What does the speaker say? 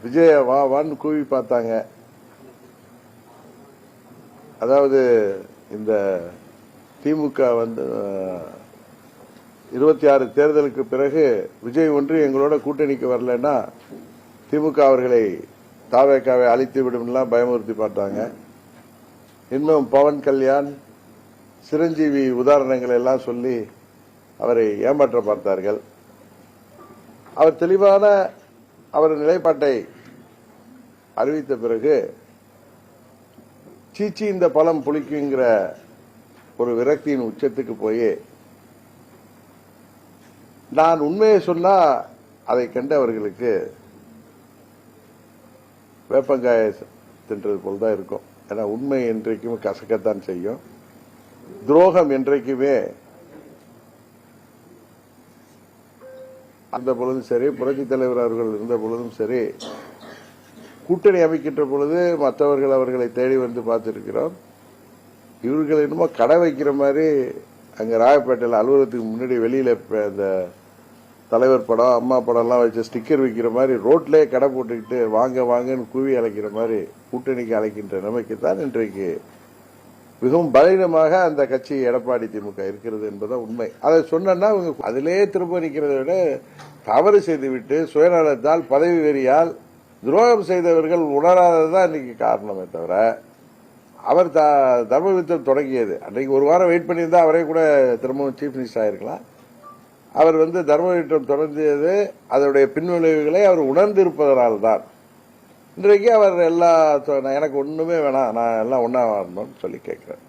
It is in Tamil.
விஜய வா வான்னு கூவி பார்த்தாங்க. அதாவது இந்த திமுக 26 தேர்தலுக்கு பிறகு விஜய் ஒன்று எங்களோட கூட்டணிக்கு வரலன்னா திமுக அவர்களை தாவேக்காவை அழித்து விடும்லாம் பயமுறுத்தி பார்த்தாங்க. இன்னும் பவன் கல்யாண், சிரஞ்சீவி உதாரணங்கள் எல்லாம் சொல்லி அவரை ஏமாற்ற பார்த்தார்கள். அவர் தெளிவான அவர் நிலைப்பாட்டை அறிவித்த பிறகு சீச்சி இந்த பழம் புளிக்குங்கிற ஒரு விரக்தியின் உச்சத்துக்கு போய் நான் உண்மையை சொன்னா அதை கண்டு அவர்களுக்கு வேப்பங்காய தின்றது போல்தான் இருக்கும். ஏன்னா உண்மை என்றைக்குமே கசக்கத்தான் செய்யும். துரோகம் என்றைக்குமே அந்த பொழுதும் சரி, புரட்சித் தலைவர் அவர்கள் இருந்த பொழுதும் சரி, கூட்டணி அமைக்கின்ற பொழுது மற்றவர்கள் அவர்களை தேடி வந்து பார்த்திருக்கிறோம். இவர்கள் என்னமோ கடை வைக்கிற மாதிரி அங்க ராயப்பேட்டையில் அலுவலகத்துக்கு முன்னாடி வெளியில இந்த தலைவர் படம், அம்மா படம் எல்லாம் வச்சு ஸ்டிக்கர் வைக்கிற மாதிரி ரோட்லயே கடை போட்டுக்கிட்டு வாங்க வாங்கன்னு கூவி அழைக்கிற மாதிரி கூட்டணிக்கு அழைக்கின்ற நிலைமைக்குத்தான் இன்றைக்கு மிகவும் பலவீனமாக அந்த கட்சி எடப்பாடி திமுக இருக்கிறது என்பதுதான் உண்மை. அதை சொன்னா இவங்க அதிலே திரும்ப நிற்கிறத விட தவறு செய்துவிட்டு சுயநலத்தால் பதவி வெறியால் துரோகம் செய்தவர்கள் உணராததான் இன்னைக்கு காரணமே தவிர அவர் தர்ம யுத்தம் தொடங்கியது அன்றைக்கு ஒரு வாரம் வெயிட் பண்ணியிருந்தா அவரே கூட திரும்பவும் சீஃப் மினிஸ்டர் ஆயிருக்கலாம். அவர் தர்ம யுத்தம் தொடங்கியது அதனுடைய பின்விளைவுகளை அவர் உணர்ந்திருப்பதனால் தான் இன்றைக்கு அவர் எனக்கு ஒண்ணுமே வேணாம், நான் எல்லாம் ஒன்னா வரணும்னு சொல்லி கேட்கிறேன்.